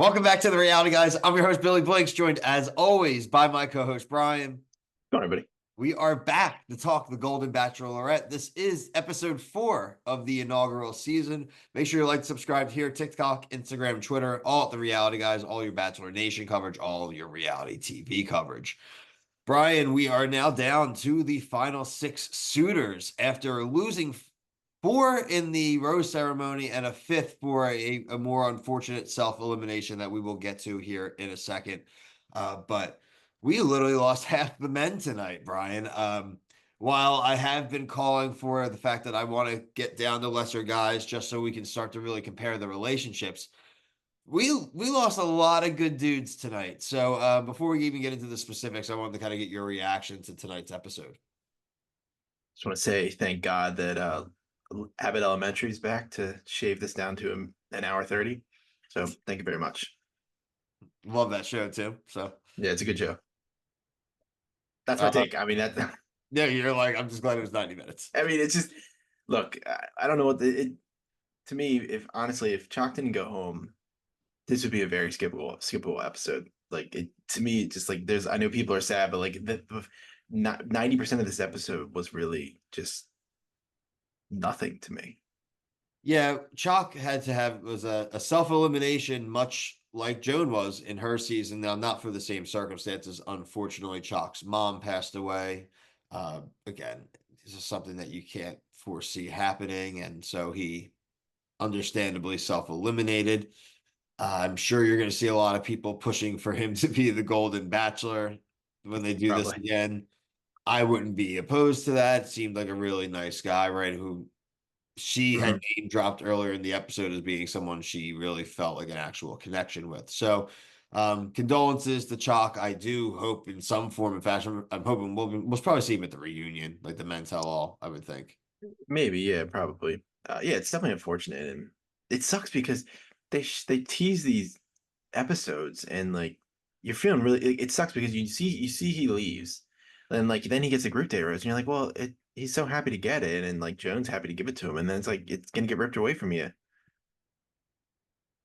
Welcome back to the Reality Guys. I'm your host, Billy Blanks, joined as always by my co-host, Brian. Go on, everybody. We are back to talk the Golden Bachelorette. This is episode 4 of the inaugural season. Make sure you like, subscribe here, TikTok, Instagram, Twitter, all at the Reality Guys, all your Bachelor Nation coverage, all your reality TV coverage. Brian, we are now down to the final 6 suitors after losing 4 in the rose ceremony and a 5th for a more unfortunate self-elimination that we will get to here in a second. But we literally lost half the men tonight, Brian. While I have been calling for the fact that I want to get down to lesser guys just so we can start to really compare the relationships, we lost a lot of good dudes tonight. So before we even get into the specifics, I wanted to kind of get your reaction to tonight's episode. Just want to say thank God that Abbott Elementary is back to shave this down to an hour 30. So thank you very much. Love that show too. So Yeah, it's a good show. That's my take. I mean, yeah, you're like, I'm just glad it was 90 minutes. I mean, it's just look. I don't know what to me. If honestly, if Chalk didn't go home, this would be a very skippable episode. Like it to me, just like there's. I know people are sad, but like 90% of this episode was really just nothing to me. Yeah, Chalk had to have was a self-elimination, much like Joan was in her season. Now, not for the same circumstances. Unfortunately, Chalk's mom passed away. Again, this is something that you can't foresee happening, and so he understandably self-eliminated. I'm sure you're going to see a lot of people pushing for him to be the Golden Bachelor when they do this Probably. again. I wouldn't be opposed to that. Seemed like a really nice guy, right? Who she had Mhm. name dropped earlier in the episode as being someone she really felt like an actual connection with. So, condolences to Chalk. I do hope in some form and fashion. I'm hoping we'll probably see him at the reunion, like the men's tell all. I would think. Maybe, yeah, probably. Yeah, it's definitely unfortunate, and it sucks because they tease these episodes, and like you're feeling really. It sucks because you see he leaves, and like then he gets a group date rose, and you're like, well, he's so happy to get it, and like Joan's happy to give it to him, and then it's like it's gonna get ripped away from you.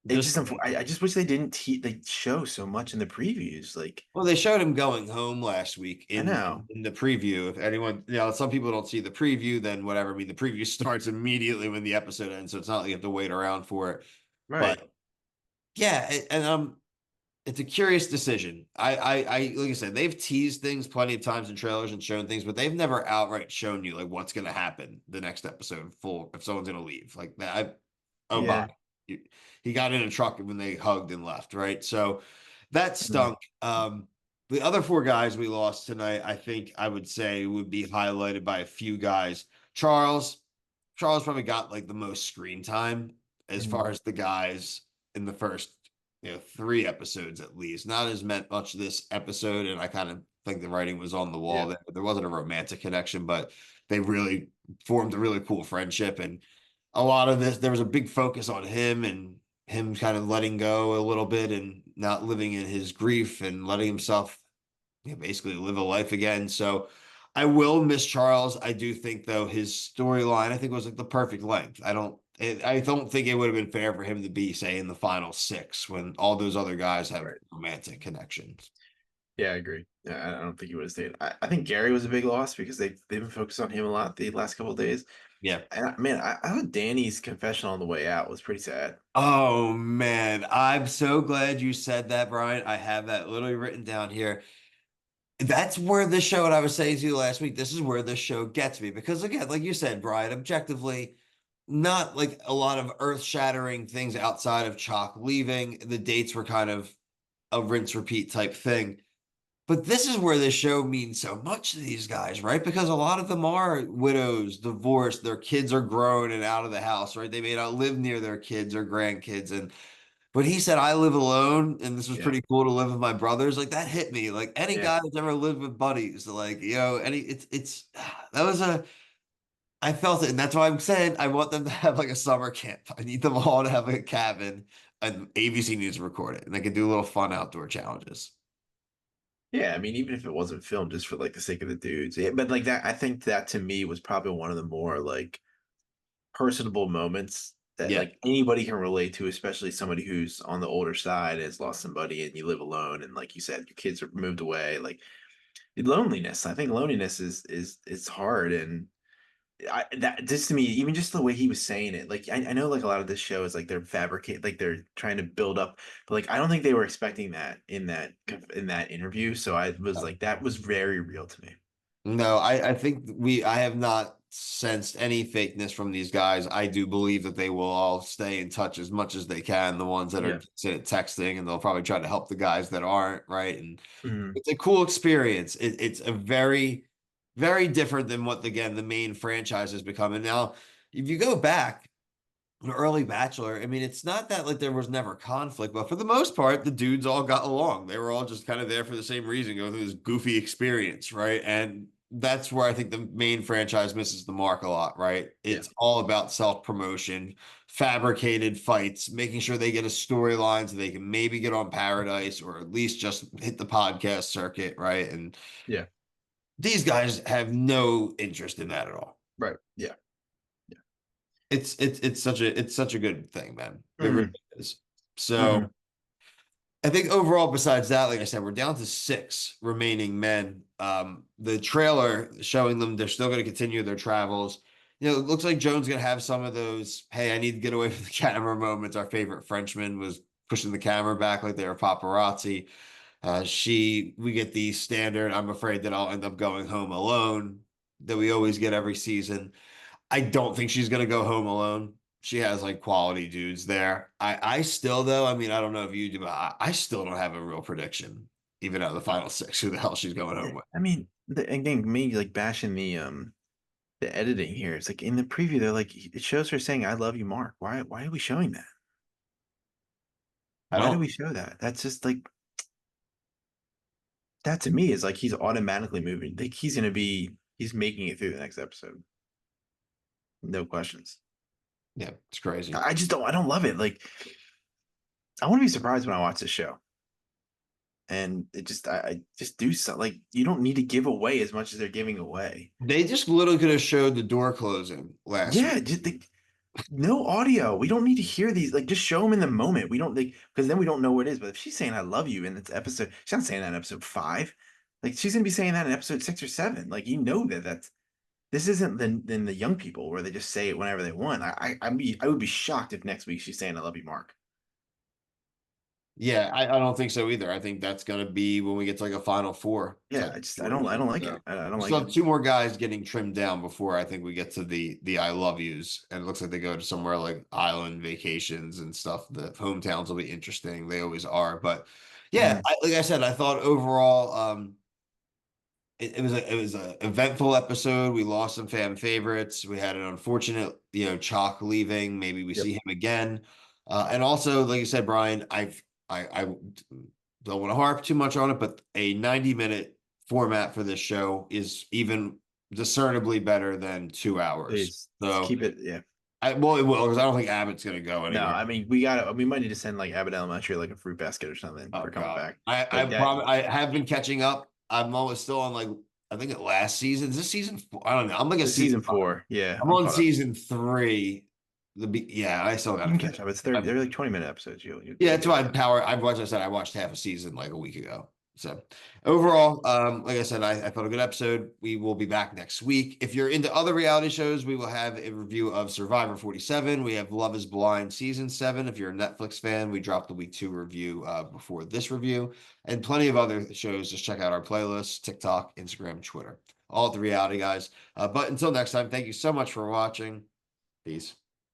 It Just just I just wish they didn't they show so much in the previews. Like well, they showed him going home last week I in know, in the preview. If anyone, some people don't see the preview, then whatever. I mean, the preview starts immediately when the episode ends, so it's not like you have to wait around for it. right? But yeah, and it's a curious decision. I like I said, they've teased things plenty of times in trailers and shown things, but they've never outright shown you like what's going to happen the next episode full if someone's going to leave like that. Oh, bye. Yeah. He got in a truck when they hugged and left, right? So that Mhm. stunk. The other 4 guys we lost tonight, I think I would say would be highlighted by a few guys. Charles, Charles probably got like the most screen time as Mhm. far as the guys in the first 3 episodes at least. Not as meant much this episode, and I kind of think the writing was on the wall Yeah. there. There wasn't a romantic connection, but they really formed a really cool friendship. And a lot of this, there was a big focus on him and him kind of letting go a little bit and not living in his grief and letting himself basically live a life again. So I will miss Charles. I do think though his storyline, I think was like the perfect length. I don't think it would have been fair for him to be, say, in the final 6 when all those other guys have Right. romantic connections. Yeah, I agree. Yeah, I don't think he would have stayed. I think Gary was a big loss because they've been focused on him a lot the last couple of days. Yeah. And man, I thought Danny's confession on the way out was pretty sad. Oh man, I'm so glad you said that, Brian. I have that literally written down here. That's where this show, and I was saying to you last week, this is where this show gets me because again, like you said, Brian, objectively, not like a lot of earth-shattering things outside of Chalk leaving. The dates were kind of a rinse repeat type thing. But this is where this show means so much to these guys, right? Because a lot of them are widows, divorced, their kids are grown and out of the house, right? They may not live near their kids or grandkids. And but he said, I live alone, and this was Yeah. pretty cool to live with my brothers. Like that hit me. Like any Yeah. guy that's ever lived with buddies, like, any it's that was a I felt it, and that's why I'm saying I want them to have like a summer camp. I need them all to have a cabin, and ABC needs to record it, and they can do little fun outdoor challenges. Yeah. I mean, even if it wasn't filmed just for like the sake of the dudes. Yeah, but like that, I think that to me was probably one of the more like personable moments that Yeah. like anybody can relate to, especially somebody who's on the older side, has lost somebody, and you live alone, and like you said, your kids are moved away. Like loneliness, I think loneliness is it's hard, and that just to me, even just the way he was saying it, like I know like a lot of this show is like they're fabricate, like they're trying to build up, but like I don't think they were expecting that in that interview. So I was like, that was very real to me. No, I think I have not sensed any fakeness from these guys. I do believe that they will all stay in touch as much as they can, the ones that are Yeah. decent at texting, and they'll probably try to help the guys that aren't, right? And Mhm. it's a cool experience. It's a very different than what, again, the main franchise has become. And now, if you go back, an early Bachelor, I mean, it's not that like there was never conflict, but for the most part, the dudes all got along. They were all just kind of there for the same reason, going through this goofy experience, right? And that's where I think the main franchise misses the mark a lot, right? Yeah. It's all about self-promotion, fabricated fights, making sure they get a storyline so they can maybe get on Paradise or at least just hit the podcast circuit, right? And Yeah. these guys have no interest in that at all. Right. Yeah. Yeah. It's such a good thing, man. It really Hmm. is. So Hmm. I think overall, besides that, like I said, we're down to 6 remaining men. The trailer showing them they're still going to continue their travels. You know, it looks like Joan's going to have some of those, hey, I need to get away from the camera moments. Our favorite Frenchman was pushing the camera back like they were paparazzi. We get the standard, I'm afraid that I'll end up going home alone that we always get every season. I don't think she's gonna go home alone. She has like quality dudes there. I still though, I mean, I don't know if you do, but I still don't have a real prediction, even out of the final 6, who the hell she's going home with. I mean, again, me like bashing the editing here. It's like in the preview, they're like it shows her saying, "I love you, Mark." Why are we showing that? I Why do don't, we show that? That's just like that to me is like he's automatically moving. Like he's making it through the next episode. No questions. yeah, it's crazy. I just don't I don't love it. Like I want to be surprised when I watch this show. And it just I just do something like you don't need to give away as much as they're giving away. They just literally could have showed the door closing last week. Yeah, just no audio. We don't need to hear these. Like, just show them in the moment. We don't like because then we don't know what it is. But if she's saying "I love you" in this episode, she's not saying that in episode 5. Like, she's gonna be saying that in episode 6 or 7. Like, you know that's this isn't the young people where they just say it whenever they want. I would be shocked if next week she's saying "I love you, Mark." Yeah, I don't think so either. I think that's gonna be when we get to like a final 4 Yeah, type I don't situation. like So it. I don't we like still it. have 2 more guys getting trimmed down before I think we get to the I love yous. And it looks like they go to somewhere like island vacations and stuff. The hometowns will be interesting. They always are. But yeah, Mhm. like I said, I thought overall, it was a eventful episode. We lost some fan favorites. We had an unfortunate, Chalk leaving. Maybe we Yep. see him again. And also, like you said, Brian, I don't want to harp too much on it, but a 90-minute format for this show is even discernibly better than 2 hours. Please So keep it. Yeah. well, it will, because I don't think Abbott's going to go No, anywhere. I mean we might need to send like Abbott Elementary like a fruit basket or something Oh for coming God, back. Like that. I have been catching up. I'm almost still on like I think it last season. Is this season 4? I don't know. I'm like a This is season season 4. Yeah, I'm I'm on caught up. season 3. Yeah, I still You gotta can catch catch up. It's 30. up. They're like 20-minute episodes. Yeah, You'll that's get why through them. I've watched. I said I watched half a season like a week ago. So overall, like I said, I thought a good episode. We will be back next week. If you're into other reality shows, we will have a review of Survivor 47. We have Love is Blind season 7. If you're a Netflix fan, we dropped the week 2 review before this review, and plenty of other shows. Just check out our playlist, TikTok, Instagram, Twitter, all at the reality guys. But until next time, thank you so much for watching. Peace.